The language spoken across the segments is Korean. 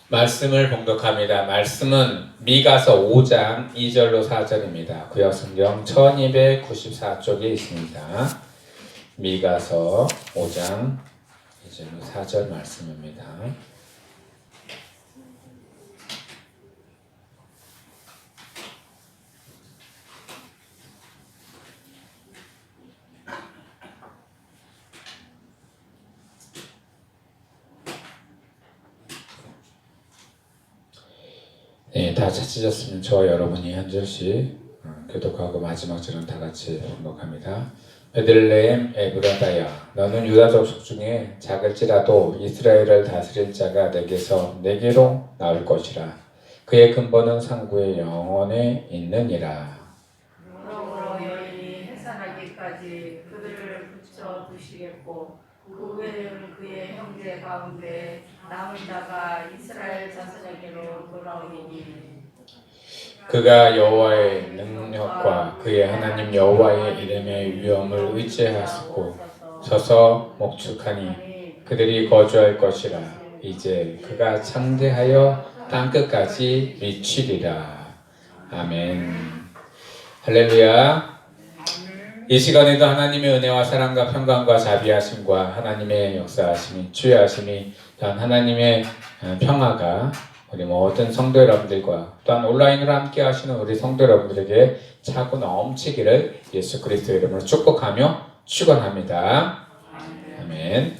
말씀을 봉독합니다. 말씀은 미가서 5장 2절로 4절입니다. 구약성경 1294쪽에 있습니다. 미가서 5장 2절로 4절 말씀입니다. 네, 다 찾으셨으면 저와 여러분이 한 절씩 교독하고 마지막 절은 다 같이 봉독합니다. 베들레헴 에브라다야, 너는 유다 족속 중에 작을지라도 이스라엘을 다스릴 자가 내게로 나올 것이라. 그의 근본은 상구의 영원에 있느니라. 그러므로 여인이 해산하기까지 그들을 붙여 두시겠고 그 후에는 그의 형제 가운데 남은 자가 이스라엘 자손에게로 돌아오리니 그가 여호와의 능력과 그의 하나님 여호와의 이름의 위엄을 의지하시고 서서 목축하니 그들이 거주할 것이라. 이제 그가 창대하여 땅끝까지 미치리라. 아멘. 할렐루야. 이 시간에도 하나님의 은혜와 사랑과 평강과 자비하심과 하나님의 역사하심이 주의하심이 또한 하나님의 평화가 우리 모든 성도 여러분들과 또한 온라인으로 함께 하시는 우리 성도 여러분들에게 차고 넘치기를 예수 그리스도의 이름으로 축복하며 축원합니다. 아멘.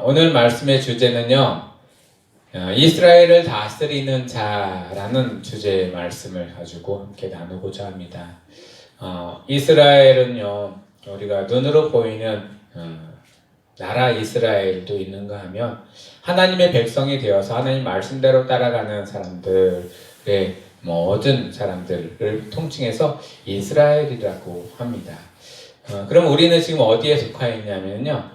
오늘 말씀의 주제는요, 이스라엘을 다스리는 자라는 주제의 말씀을 가지고 함께 나누고자 합니다. 이스라엘은요, 우리가 눈으로 보이는 나라 이스라엘도 있는가 하면 하나님의 백성이 되어서 하나님 말씀대로 따라가는 사람들의 모든 사람들을 통칭해서 이스라엘이라고 합니다. 그럼 우리는 지금 어디에 속하여 있냐면요,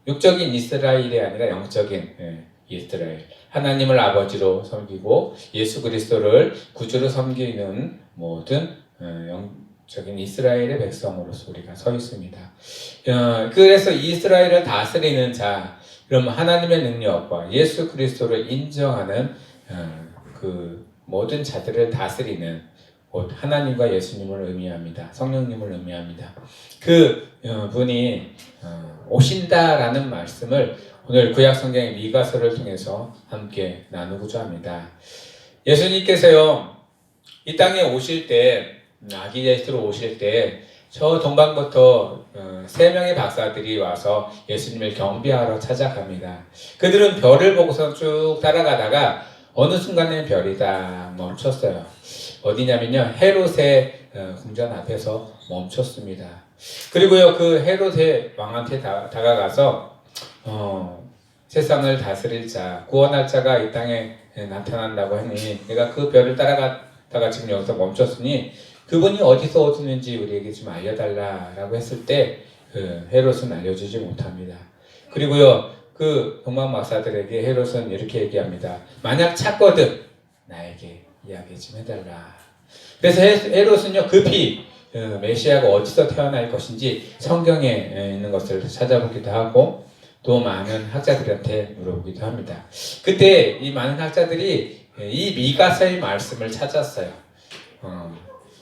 육적인 이스라엘이 아니라 영적인 이스라엘, 하나님을 아버지로 섬기고 예수 그리스도를 구주로 섬기는 모든 영적인 이스라엘의 백성으로서 우리가 서 있습니다. 그래서 이스라엘을 다스리는 자, 그럼 하나님의 능력과 예수 그리스도를 인정하는 그 모든 자들을 다스리는 곧 하나님과 예수님을 의미합니다. 성령님을 의미합니다. 그 분이 오신다라는 말씀을 오늘 구약성경의 미가서를 통해서 함께 나누고자 합니다. 예수님께서요, 이 땅에 오실 때, 아기 예수로 오실 때 저 동방부터 3명의 박사들이 와서 예수님을 경배하러 찾아갑니다. 그들은 별을 보고서 쭉 따라가다가 어느 순간에 별이 다 멈췄어요. 어디냐면요, 헤롯의 궁전 앞에서 멈췄습니다. 그리고요, 그 헤롯의 왕한테 다가가서 세상을 다스릴 자, 구원할 자가 이 땅에 나타난다고 하니 내가 그 별을 따라가다가 지금 여기서 멈췄으니 그분이 어디서 오시는지 우리에게 좀 알려달라라고 했을 때 헤롯은 알려주지 못합니다. 그리고요, 그 동방 박사들에게 헤롯은 이렇게 얘기합니다. 만약 찾거든 나에게 이야기 좀 해달라. 그래서 헤롯은요, 급히 메시아가 어디서 태어날 것인지 성경에 있는 것을 찾아보기도 하고 또 많은 학자들한테 물어보기도 합니다. 그때 이 많은 학자들이 이 미가서의 말씀을 찾았어요.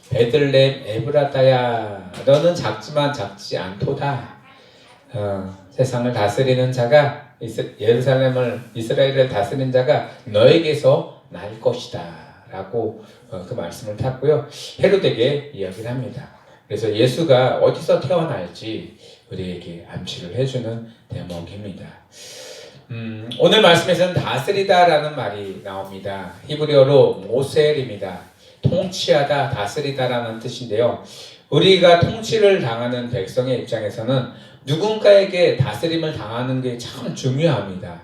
베들레헴 에브라다야, 너는 작지만 작지 않도다. 세상을 다스리는 자가, 이스라엘을 다스리는 자가 너에게서 날 것이다 라고 그 말씀을 탔고요, 헤롯에게 이야기를 합니다. 그래서 예수가 어디서 태어날지 우리에게 암시를 해주는 대목입니다. 오늘 말씀에서는 다스리다 라는 말이 나옵니다. 히브리어로 모셀입니다. 통치하다, 다스리다 라는 뜻인데요, 우리가 통치를 당하는 백성의 입장에서는 누군가에게 다스림을 당하는 게 참 중요합니다.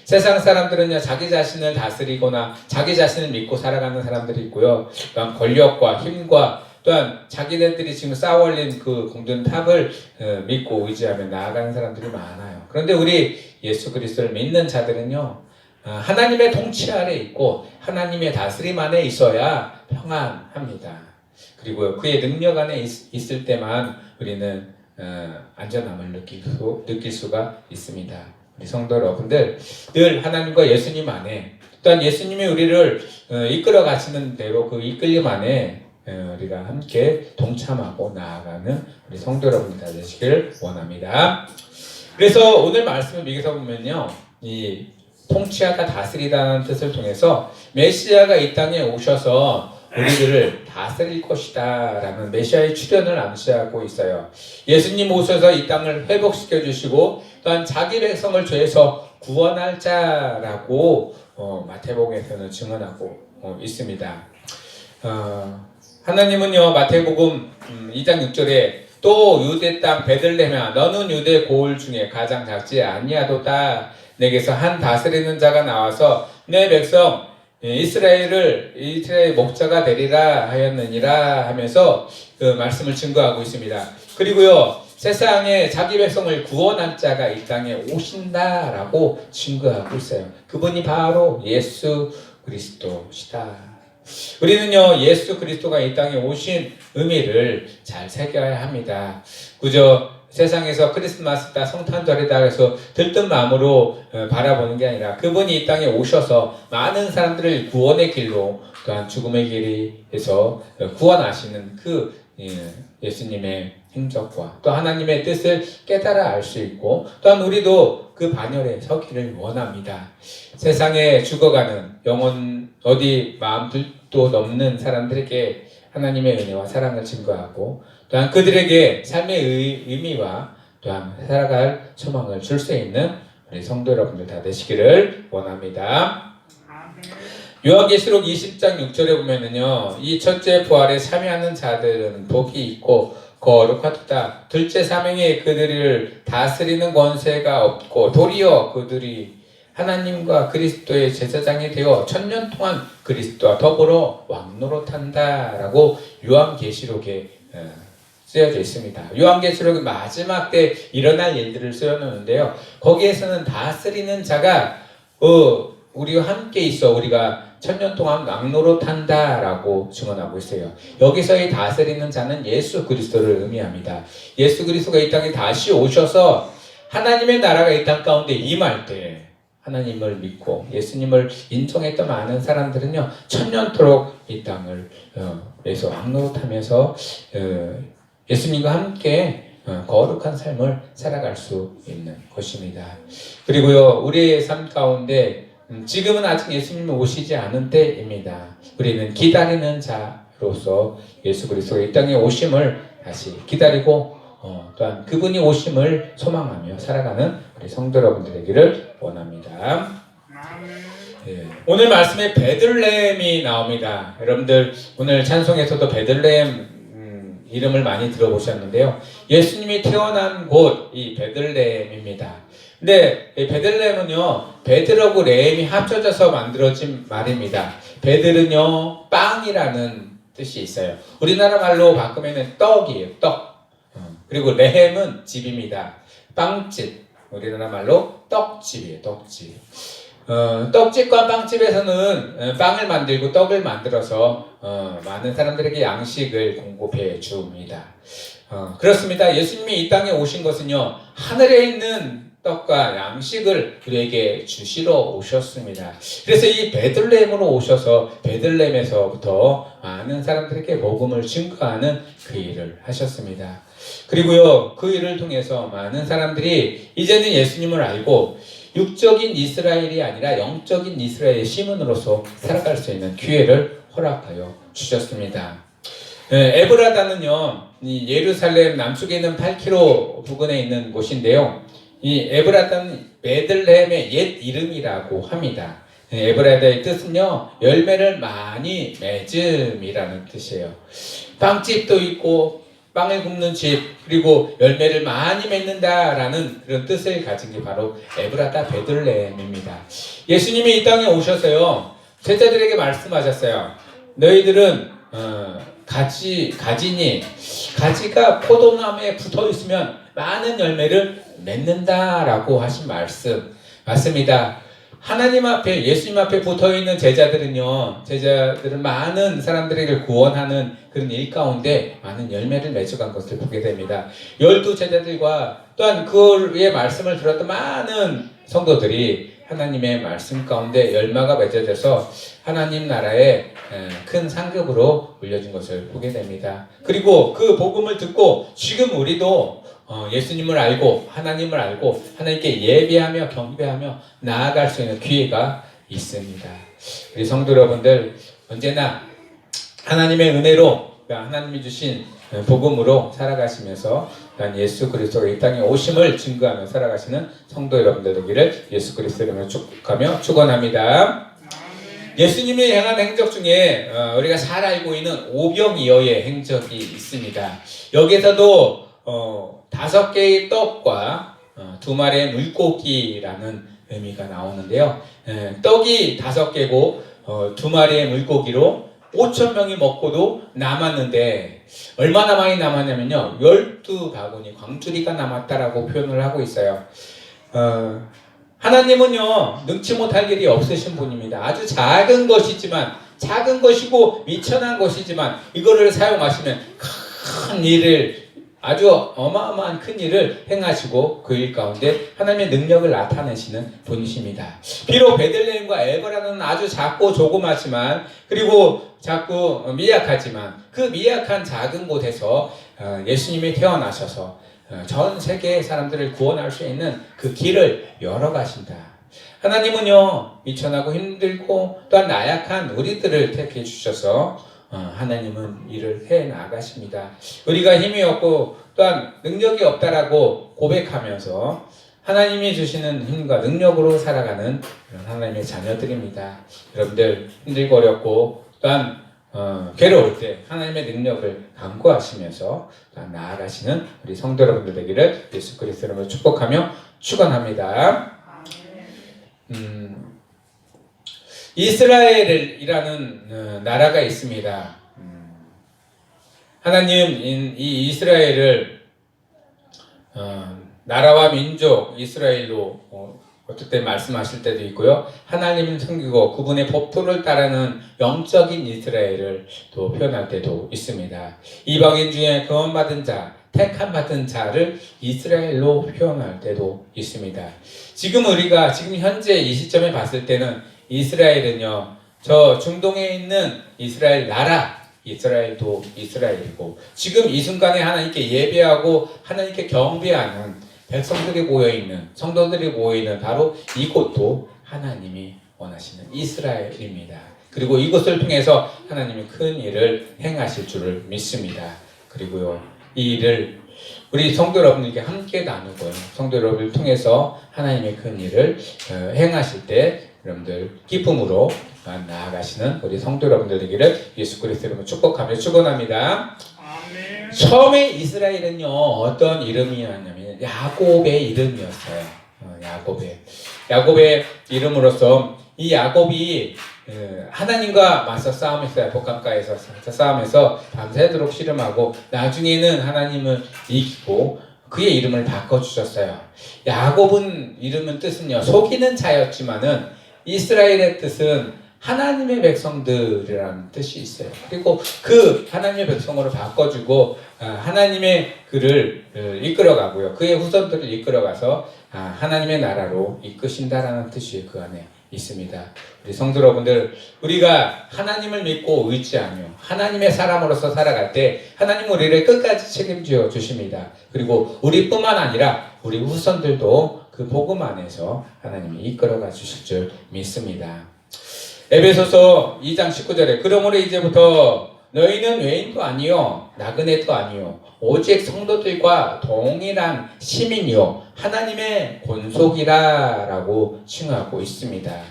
세상 사람들은요, 자기 자신을 다스리거나 자기 자신을 믿고 살아가는 사람들이 있고요, 또한 권력과 힘과 또한 자기네들이 지금 쌓아 올린 그 공든 탑을 믿고 의지하며 나아가는 사람들이 많아요. 그런데 우리 예수 그리스도를 믿는 자들은요, 하나님의 통치 아래 있고 하나님의 다스림 안에 있어야 평안합니다. 그리고 그의 능력 안에 있을 때만 우리는 안전함을 느낄 수가 있습니다. 우리 성도 여러분들, 늘 하나님과 예수님 안에, 또한 예수님이 우리를 이끌어 가시는 대로 그 이끌림 안에 우리가 함께 동참하고 나아가는 우리 성도 여러분들 다 되시길 원합니다. 그래서 오늘 말씀을 미기서 보면요, 이 통치하다 다스리다는 뜻을 통해서 메시아가 이 땅에 오셔서 우리들을 다스릴 것이다 라는 메시아의 출현을 암시하고 있어요. 예수님 오셔서 이 땅을 회복시켜 주시고 또한 자기 백성을 죄에서 구원할 자라고 마태복음에서는 증언하고 있습니다. 하나님은요, 마태복음 2장 6절에 또 유대 땅 베들레헴아 너는 유대 고을 중에 가장 작지 아니하도다. 내게서 한 다스리는 자가 나와서 내 백성 이스라엘 목자가 되리라 하였느니라 하면서 그 말씀을 증거하고 있습니다. 그리고요, 세상에 자기 백성을 구원할 자가 이 땅에 오신다라고 증거하고 있어요. 그분이 바로 예수 그리스도시다. 우리는요, 예수 그리스도가 이 땅에 오신 의미를 잘 새겨야 합니다. 그저 세상에서 크리스마스다, 성탄절이다 해서 들뜬 마음으로 바라보는 게 아니라 그분이 이 땅에 오셔서 많은 사람들을 구원의 길로 또한 죽음의 길에서 구원하시는 그 예수님의 행적과 또 하나님의 뜻을 깨달아 알 수 있고 또한 우리도 그 반열에 서기를 원합니다. 세상에 죽어가는 영혼 어디 마음도 넘는 사람들에게 하나님의 은혜와 사랑을 증거하고 또한 그들에게 삶의 의미와 또한 살아갈 소망을 줄 수 있는 우리 성도 여러분들 다 되시기를 원합니다. 요한계시록 20장 6절에 보면은요, 이 첫째 부활에 참여하는 자들은 복이 있고 거룩하다. 둘째 사명에 그들을 다스리는 권세가 없고 도리어 그들이 하나님과 그리스도의 제사장이 되어 천년 동안 그리스도와 더불어 왕노릇한다라고 요한계시록에 쓰여져 있습니다. 요한계시록의 마지막 때 일어날 일들을 쓰여놓는데요. 거기에서는 다스리는 자가 우리와 함께 있어 우리가 천년 동안 왕노릇한다라고 증언하고 있어요. 여기서의 다스리는 자는 예수 그리스도를 의미합니다. 예수 그리스도가 이 땅에 다시 오셔서 하나님의 나라가 이 땅 가운데 임할 때 하나님을 믿고 예수님을 인정했던 많은 사람들은요, 천년토록 이 땅을 에서 왕노릇하면서 예수님과 함께 거룩한 삶을 살아갈 수 있는 것입니다. 그리고요, 우리의 삶 가운데 지금은 아직 예수님이 오시지 않은 때입니다. 우리는 기다리는 자로서 예수 그리스도의 이 땅에 오심을 다시 기다리고 또한 그분이 오심을 소망하며 살아가는 우리 성도 여러분들에게를 원합니다. 네. 오늘 말씀에 베들레헴이 나옵니다. 여러분들 오늘 찬송에서도 베들레헴 이름을 많이 들어보셨는데요. 예수님이 태어난 곳 이 베들레헴입니다. 근데 베들레헴은요, 베들하고 레헴이 합쳐져서 만들어진 말입니다. 베들은요, 빵이라는 뜻이 있어요. 우리나라 말로 바꾸면 떡이에요, 떡. 그리고 레헴은 집입니다. 빵집. 우리나라 말로 떡집이에요, 떡집. 떡집과 빵집에서는 빵을 만들고 떡을 만들어서 많은 사람들에게 양식을 공급해 줍니다. 그렇습니다. 예수님이 이 땅에 오신 것은요, 하늘에 있는 떡과 양식을 우리에게 주시러 오셨습니다. 그래서 이 베들레헴으로 오셔서 베들레헴에서부터 많은 사람들에게 복음을 증거하는 그 일을 하셨습니다. 그리고요, 그 일을 통해서 많은 사람들이 이제는 예수님을 알고 육적인 이스라엘이 아니라 영적인 이스라엘의 시민으로서 살아갈 수 있는 기회를 허락하여 주셨습니다. 에브라다는요, 이 예루살렘 남쪽에 있는 8km 부근에 있는 곳인데요. 이 에브라다는 베들레헴의 옛 이름이라고 합니다. 에브라다의 뜻은요, 열매를 많이 맺음이라는 뜻이에요. 빵집도 있고 빵을 굽는 집, 그리고 열매를 많이 맺는다라는 그런 뜻을 가진 게 바로 에브라다 베들레헴입니다. 예수님이 이 땅에 오셔서요, 제자들에게 말씀하셨어요. 너희들은 가지가 포도나무에 붙어 있으면 많은 열매를 맺는다라고 하신 말씀 맞습니다. 하나님 앞에, 예수님 앞에 붙어 있는 제자들은 많은 사람들에게 구원하는 그런 일 가운데 많은 열매를 맺어간 것을 보게 됩니다. 12 제자들과 또한 그의 말씀을 들었던 많은 성도들이 하나님의 말씀 가운데 열마가 맺어져서 하나님 나라의 큰 상급으로 올려진 것을 보게 됩니다. 그리고 그 복음을 듣고 지금 우리도 예수님을 알고 하나님을 알고 하나님께 예배하며 경배하며 나아갈 수 있는 기회가 있습니다. 우리 성도 여러분들 언제나 하나님의 은혜로 하나님이 주신 복음으로 살아가시면서 예수 그리스도가 이 땅에 오심을 증거하며 살아가시는 성도 여러분들 되기를 예수 그리스도 이름으로 축복하며 축원합니다. 예수님이 행한 행적 중에 우리가 잘 알고 있는 오병이어의 행적이 있습니다. 여기서도 5개의 떡과 2마리의 물고기라는 의미가 나오는데요. 떡이 5개고 2마리의 물고기로 5,000명이 먹고도 남았는데 얼마나 많이 남았냐면요 12바구니 광주리가 남았다라고 표현을 하고 있어요. 하나님은요 능치 못할 일이 없으신 분입니다. 아주 작은 것이지만 작은 것이고 미천한 것이지만 이거를 사용하시면 큰 일을 아주 어마어마한 큰 일을 행하시고 그 일 가운데 하나님의 능력을 나타내시는 분이십니다. 비록 베들레헴과 에버라는 아주 작고 조그맣지만 그리고 작고 미약하지만 그 미약한 작은 곳에서 예수님이 태어나셔서 전 세계의 사람들을 구원할 수 있는 그 길을 열어가신다. 하나님은요 미천하고 힘들고 또한 나약한 우리들을 택해 주셔서 하나님은 일을 해 나가십니다. 우리가 힘이 없고 또한 능력이 없다라고 고백하면서 하나님이 주시는 힘과 능력으로 살아가는 그런 하나님의 자녀들입니다. 여러분들 힘들고 어렵고 또한 괴로울 때 하나님의 능력을 강구하시면서 나아가시는 우리 성도 여러분들 되기를 예수 그리스도로 축복하며 축원합니다. 이스라엘이라는 나라가 있습니다. 하나님 이 이스라엘을 나라와 민족 이스라엘로 어떨 때 말씀하실 때도 있고요. 하나님을 섬기고 그분의 법도를 따르는 영적인 이스라엘을 또 표현할 때도 있습니다. 이방인 중에 구원받은 자, 택함 받은 자를 이스라엘로 표현할 때도 있습니다. 지금 우리가 지금 현재 이 시점에 봤을 때는 이스라엘은요, 저 중동에 있는 이스라엘 나라, 이스라엘도 이스라엘이고, 지금 이 순간에 하나님께 예배하고 하나님께 경배하는 백성들이 모여있는, 성도들이 모여있는 바로 이곳도 하나님이 원하시는 이스라엘입니다. 그리고 이것을 통해서 하나님이 큰 일을 행하실 줄을 믿습니다. 그리고요, 이 일을 우리 성도 여러분들께 함께 나누고요, 성도 여러분을 통해서 하나님의 큰 일을 행하실 때 여러분들 기쁨으로 나아가시는 우리 성도 여러분들 되기를 예수 그리스도로 축복하며 축원합니다. 아멘. 처음에 이스라엘은요 어떤 이름이었냐면 야곱의 이름이었어요. 야곱의 이름으로서 이 야곱이 하나님과 맞서 싸움했어요. 복강가에서 싸움해서 밤새도록 씨름하고 나중에는 하나님을 이기고 그의 이름을 바꿔주셨어요. 야곱은 이름은 뜻은요 속이는 자였지만은 이스라엘의 뜻은 하나님의 백성들이라는 뜻이 있어요. 그리고 그 하나님의 백성으로 바꿔주고 하나님의 그를 이끌어가고요. 그의 후손들을 이끌어가서 하나님의 나라로 이끄신다라는 뜻이 그 안에 있습니다. 우리 성도 여러분들, 우리가 하나님을 믿고 의지하며 하나님의 사람으로서 살아갈 때 하나님은 우리를 끝까지 책임져 주십니다. 그리고 우리뿐만 아니라 우리 후손들도 그 복음 안에서 하나님이 이끌어가 주실 줄 믿습니다. 에베소서 2장 19절에 그러므로 이제부터 너희는 외인도 아니요 나그네도 아니요 오직 성도들과 동일한 시민이요 하나님의 권속이라 라고 칭하고 있습니다.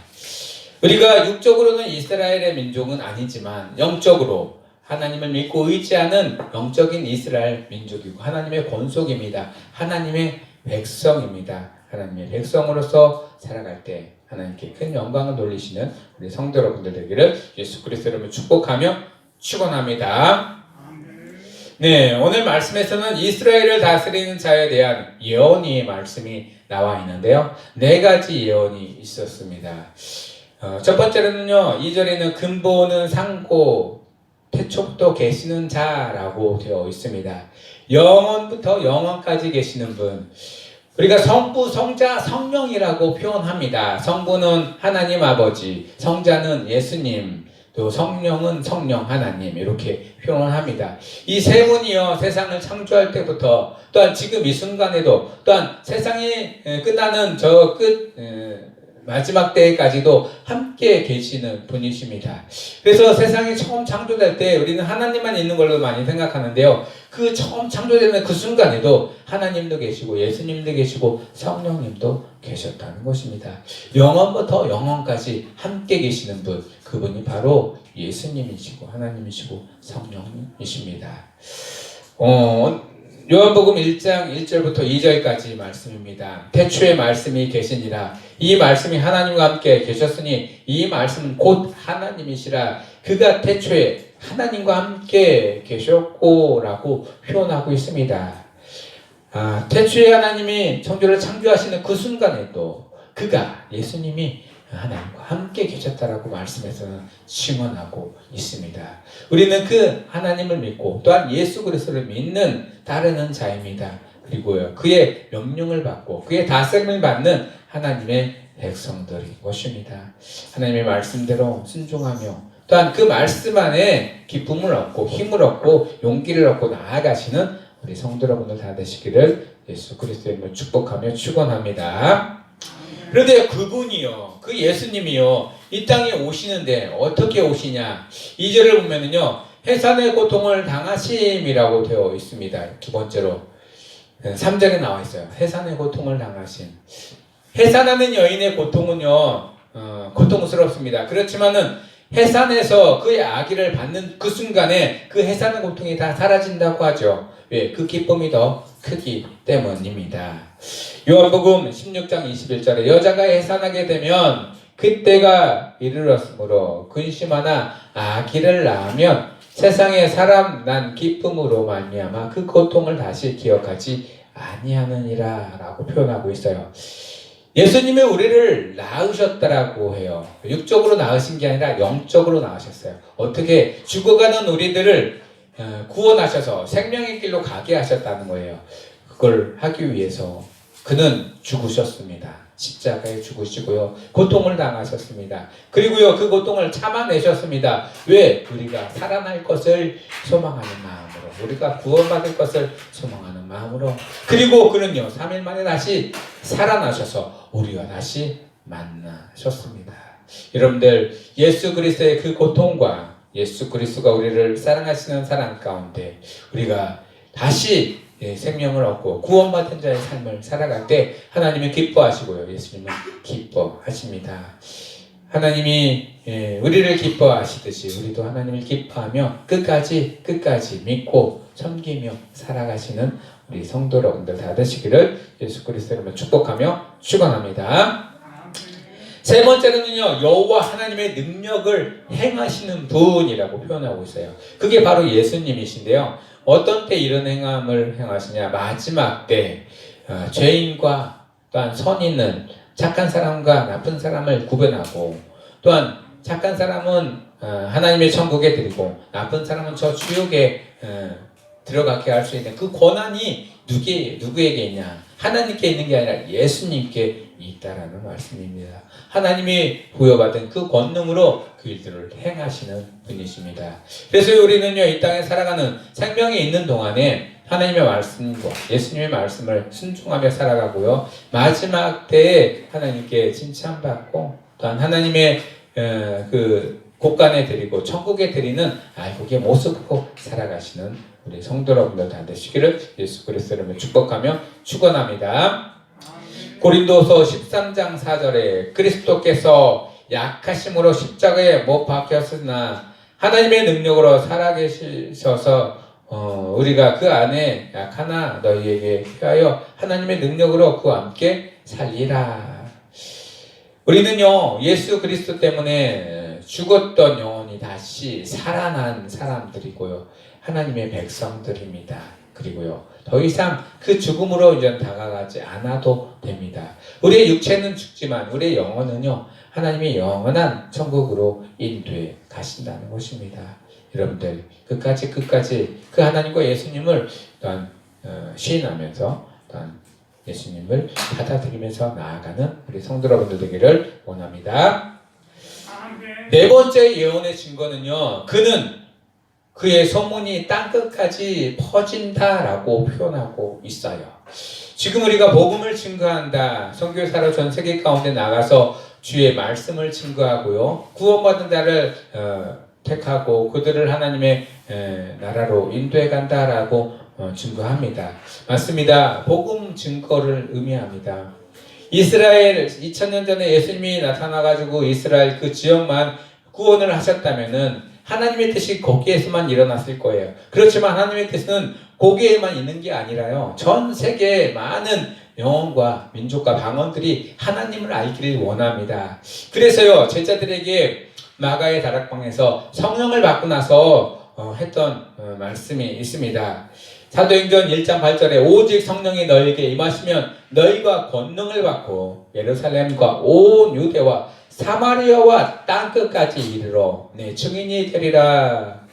우리가 육적으로는 이스라엘의 민족은 아니지만 영적으로 하나님을 믿고 의지하는 영적인 이스라엘 민족이고 하나님의 권속입니다. 하나님의 백성입니다. 하나님의 백성으로서 살아갈 때 하나님께 큰 영광을 돌리시는 우리 성도 여러분들 되기를 예수 그리스도로 축복하며 축원합니다. 네, 오늘 말씀에서는 이스라엘을 다스리는 자에 대한 예언의 말씀이 나와 있는데요. 4가지 예언이 있었습니다. 첫 번째로는요, 2절에는 근본은 상고 태초부터 계시는 자라고 되어 있습니다. 영원부터 영원까지 계시는 분. 우리가 성부, 성자, 성령이라고 표현합니다. 성부는 하나님 아버지, 성자는 예수님, 또 성령은 성령 하나님 이렇게 표현을 합니다. 이 세 분이요 세상을 창조할 때부터 또한 지금 이 순간에도 또한 세상이 끝나는 저 끝 마지막 때까지도 함께 계시는 분이십니다. 그래서 세상이 처음 창조될 때 우리는 하나님만 있는 걸로 많이 생각하는데요. 그 처음 창조되는 그 순간에도 하나님도 계시고 예수님도 계시고 성령님도 계셨다는 것입니다. 영원부터 영원까지 함께 계시는 분, 그분이 바로 예수님이시고 하나님이시고 성령이십니다. 요한복음 1장 1절부터 2절까지 말씀입니다. 태초에 말씀이 계시니라. 이 말씀이 하나님과 함께 계셨으니 이 말씀은 곧 하나님이시라. 그가 태초에 하나님과 함께 계셨고 라고 표현하고 있습니다. 태초에 하나님이 천지를 창조하시는 그 순간에도 그가 예수님이 하나님과 함께 계셨다라고 말씀에서는 증언하고 있습니다. 우리는 그 하나님을 믿고 또한 예수 그리스도를 믿는 따르는 자입니다. 그리고요 그의 명령을 받고 그의 다스림을 받는 하나님의 백성들인 것입니다. 하나님의 말씀대로 순종하며 또한 그 말씀 안에 기쁨을 얻고 힘을 얻고 용기를 얻고 나아가시는 우리 성도 여러분들 다 되시기를 예수 그리스도의 이름으로 축복하며 축원합니다. 그런데 그분이요, 그 예수님이요, 이 땅에 오시는데 어떻게 오시냐? 2절을 보면은요, 해산의 고통을 당하심이라고 되어 있습니다. 두 번째로 3절에 나와 있어요. 해산의 고통을 당하심. 해산하는 여인의 고통은요, 고통스럽습니다. 그렇지만은 해산에서 그의 아기를 받는 그 순간에 그 해산의 고통이 다 사라진다고 하죠. 왜? 그 기쁨이 더 크기 때문입니다. 요한복음 16장 21절에 여자가 해산하게 되면 그때가 이르렀으므로 근심하나 아기를 낳으면 세상에 사람 난 기쁨으로 말미암아 그 고통을 다시 기억하지 아니하느니라 라고 표현하고 있어요. 예수님이 우리를 낳으셨다라고 해요. 육적으로 낳으신 게 아니라 영적으로 낳으셨어요. 어떻게 죽어가는 우리들을 구원하셔서 생명의 길로 가게 하셨다는 거예요. 그걸 하기 위해서 그는 죽으셨습니다. 십자가에 죽으시고요. 고통을 당하셨습니다. 그리고요, 그 고통을 참아내셨습니다. 왜? 우리가 살아날 것을 소망하는 마음으로, 우리가 구원받을 것을 소망하는 마음으로. 그리고 그는요, 3일 만에 다시 살아나셔서 우리와 다시 만나셨습니다. 여러분들, 예수 그리스도의 그 고통과 예수 그리스도가 우리를 사랑하시는 사랑 가운데 우리가 다시 생명을 얻고 구원받은 자의 삶을 살아갈 때 하나님은 기뻐하시고요. 예수님은 기뻐하십니다. 하나님이 우리를 기뻐하시듯이 우리도 하나님을 기뻐하며 끝까지 믿고 섬기며 살아가시는 우리 성도 여러분들 다 되시기를 예수 그리스도로 축복하며 축원합니다. 세 번째로는요, 여호와 하나님의 능력을 행하시는 분이라고 표현하고 있어요. 그게 바로 예수님이신데요. 어떤 때 이런 행함을 행하시냐? 마지막 때 죄인과 또한 선인은 착한 사람과 나쁜 사람을 구분하고 또한 착한 사람은 하나님의 천국에 드리고 나쁜 사람은 저 지옥에 들어가게 할 수 있는 그 권한이 누구에게 있냐? 하나님께 있는 게 아니라 예수님께 있다라는 말씀입니다. 하나님이 부여받은 그 권능으로 그 일들을 행하시는 분이십니다. 그래서 우리는요, 이 땅에 살아가는 생명이 있는 동안에 하나님의 말씀과 예수님의 말씀을 순종하며 살아가고요, 마지막 때에 하나님께 칭찬받고 또한 하나님의 그 곳간에 드리고 천국에 드리는 알곡의 모습으로 살아가시는 우리 성도 여러분들 다 되시기를 예수 그리스도로 축복하며 축원합니다. 고린도서 13장 4절에 그리스도께서 약하심으로 십자가에 못 박혔으나 하나님의 능력으로 살아계셔서 우리가 그 안에 약하나 너희에게 피하여 하나님의 능력으로 그와 함께 살리라. 우리는요, 예수 그리스도 때문에 죽었던 영혼이 다시 살아난 사람들이고요, 하나님의 백성들입니다. 그리고요, 더 이상 그 죽음으로 이제 다가가지 않아도 됩니다. 우리의 육체는 죽지만 우리의 영혼은요, 하나님의 영원한 천국으로 인도해 가신다는 것입니다. 여러분들 끝까지 그 하나님과 예수님을 또한 시인하면서 또한 예수님을 받아들이면서 나아가는 우리 성도 여러분들 되기를 원합니다. 네 번째 예언의 증거는요, 그의 소문이 땅끝까지 퍼진다라고 표현하고 있어요. 지금 우리가 복음을 증거한다, 선교사로 전 세계 가운데 나가서 주의 말씀을 증거하고요, 구원받은 자를 택하고 그들을 하나님의 나라로 인도해 간다라고 증거합니다. 맞습니다. 복음 증거를 의미합니다. 이스라엘 2000년 전에 예수님이 나타나가지고 이스라엘 그 지역만 구원을 하셨다면은 하나님의 뜻이 거기에서만 일어났을 거예요. 그렇지만 하나님의 뜻은 거기에만 있는 게 아니라요, 전 세계의 많은 영혼과 민족과 방언들이 하나님을 알기를 원합니다. 그래서요, 제자들에게 마가의 다락방에서 성령을 받고 나서 했던 말씀이 있습니다. 사도행전 1장 8절에 오직 성령이 너에게 임하시면 너희가 권능을 받고 예루살렘과 온 유대와 사마리아와 땅끝까지 이르러 내 증인이 되리라.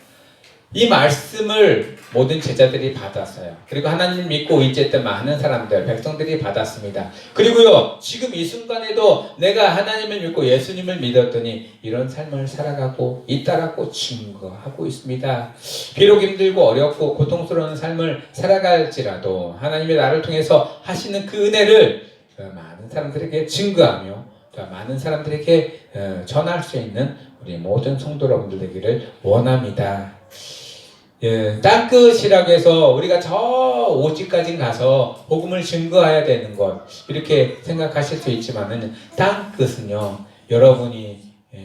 이 말씀을 모든 제자들이 받았어요. 그리고 하나님 믿고 의지했던 많은 사람들, 백성들이 받았습니다. 그리고요, 지금 이 순간에도 내가 하나님을 믿고 예수님을 믿었더니 이런 삶을 살아가고 있다라고 증거하고 있습니다. 비록 힘들고 어렵고 고통스러운 삶을 살아갈지라도 하나님의 나를 통해서 하시는 그 은혜를 많은 사람들에게 증거하며 많은 사람들에게 전할 수 있는 우리 모든 성도 여러분들 되기를 원합니다. 땅끝이라고 해서 우리가 저 오지까지 가서 복음을 증거해야 되는 것, 이렇게 생각하실 수 있지만은 땅끝은요, 여러분이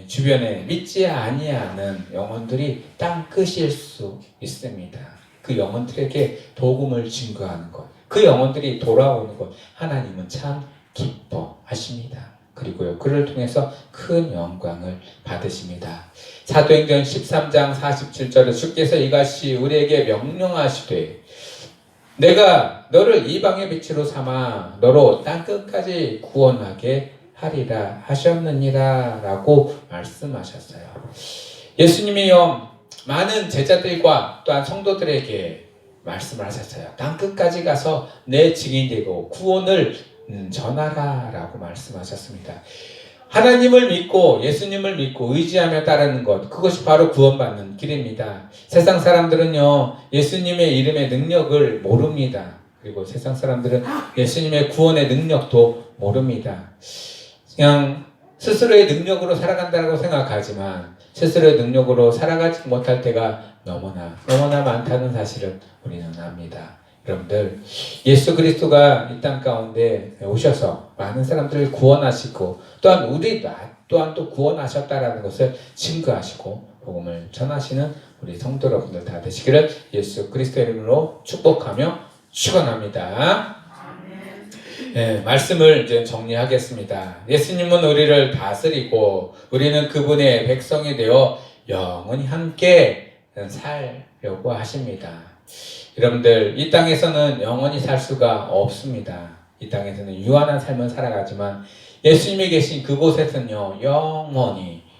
주변에 믿지 아니하는 영혼들이 땅끝일 수 있습니다. 그 영혼들에게 복음을 증거하는 것, 그 영혼들이 돌아오는 것, 하나님은 참 기뻐하십니다. 그리고요, 그를 통해서 큰 영광을 받으십니다. 사도행전 13장 47절에 주께서 이같이 우리에게 명령하시되 내가 너를 이방의 빛으로 삼아 너로 땅끝까지 구원하게 하리라 하셨느니라 라고 말씀하셨어요. 예수님이요, 많은 제자들과 또한 성도들에게 말씀을 하셨어요. 땅끝까지 가서 내 증인 되고 구원을 전하라 라고 말씀하셨습니다. 하나님을 믿고 예수님을 믿고 의지하며 따르는 것, 그것이 바로 구원받는 길입니다. 세상 사람들은요, 예수님의 이름의 능력을 모릅니다. 그리고 세상 사람들은 예수님의 구원의 능력도 모릅니다. 그냥 스스로의 능력으로 살아간다고 생각하지만 스스로의 능력으로 살아가지 못할 때가 너무나 많다는 사실을 우리는 압니다. 여러분들, 예수 그리스도가 이 땅 가운데 오셔서 많은 사람들을 구원하시고 또한 우리 또한 또 구원하셨다라는 것을 증거하시고 복음을 전하시는 우리 성도 여러분들 다 되시기를 예수 그리스도의 이름으로 축복하며 축원합니다. 말씀을 이제 정리하겠습니다. 예수님은 우리를 다스리고 우리는 그분의 백성이 되어 영원히 함께 살려고 하십니다. 여러분들, 이 땅에서는 영원히 살 수가 없습니다. 이 땅에서는 유한한 삶을 살아가지만 예수님이 계신 그곳에서는요,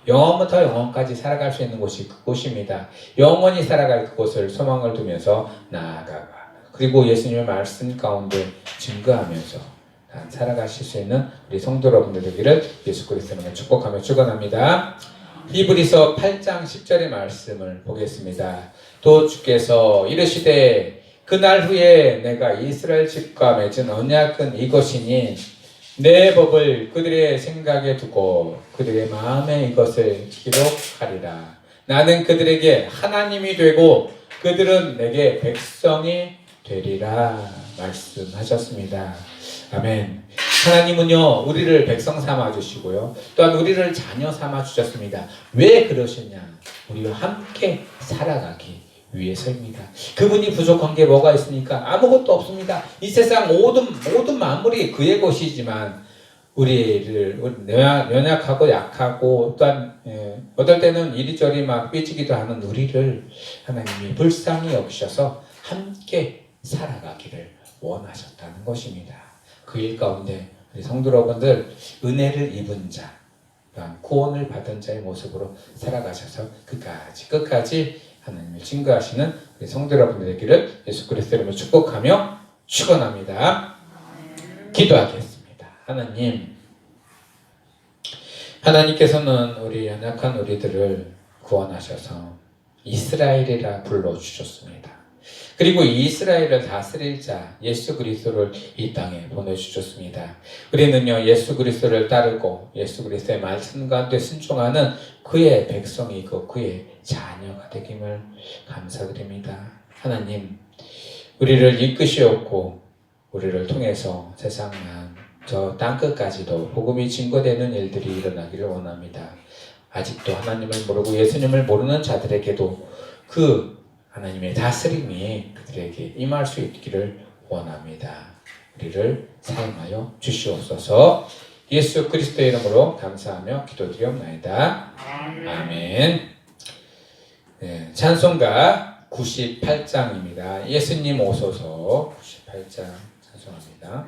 영원부터 영원까지 살아갈 수 있는 곳이 그곳입니다. 영원히 살아갈 그곳을 소망을 두면서 나아가고 그리고 예수님의 말씀 가운데 증거하면서 살아가실 수 있는 우리 성도 여러분들 되기를 예수 그리스도로 축복하며 축원합니다. 히브리서 8장 10절의 말씀을 보겠습니다. 또 주께서 이르시되 그날 후에 내가 이스라엘 집과 맺은 언약은 이것이니 내 법을 그들의 생각에 두고 그들의 마음에 이것을 기록하리라. 나는 그들에게 하나님이 되고 그들은 내게 백성이 되리라 말씀하셨습니다. 아멘. 하나님은요, 우리를 백성 삼아 주시고요, 또한 우리를 자녀 삼아 주셨습니다. 왜 그러셨냐? 우리와 함께 살아가기 위해서입니다. 그분이 부족한 게 뭐가 있습니까? 아무것도 없습니다. 이 세상 모든 만물이 그의 것이지만 우리를 연약하고 약하고 또한 어떨 때는 이리저리 막 삐지기도 하는 우리를 하나님이 불쌍히 여기셔서 함께 살아가기를 원하셨다는 것입니다. 그 일 가운데 우리 성도 여러분들, 은혜를 입은 자, 또한 구원을 받은 자의 모습으로 살아가셔서 끝까지 하나님을 증거하시는 우리 성도 여러분들 되기를 예수 그리스도 이름으로 축복하며 축원합니다. 기도하겠습니다. 하나님께서는 우리 연약한 우리들을 구원하셔서 이스라엘이라 불러주셨습니다. 그리고 이 이스라엘을 다스릴 자 예수 그리스도를 이 땅에 보내주셨습니다. 우리는요 예수 그리스도를 따르고 예수 그리스도의 말씀 가운데 순종하는 그의 백성이고 그의 자녀가 되김을 감사드립니다. 하나님, 우리를 이끄시옵고 우리를 통해서 세상 저 땅끝까지도 복음이 증거되는 일들이 일어나기를 원합니다. 아직도 하나님을 모르고 예수님을 모르는 자들에게도 그 하나님의 다스림이 그들에게 임할 수 있기를 원합니다. 우리를 사용하여 주시옵소서. 예수 그리스도의 이름으로 감사하며 기도드리옵나이다. 아멘. 네, 찬송가 98장입니다. 예수님 오소서 98장 찬송합니다.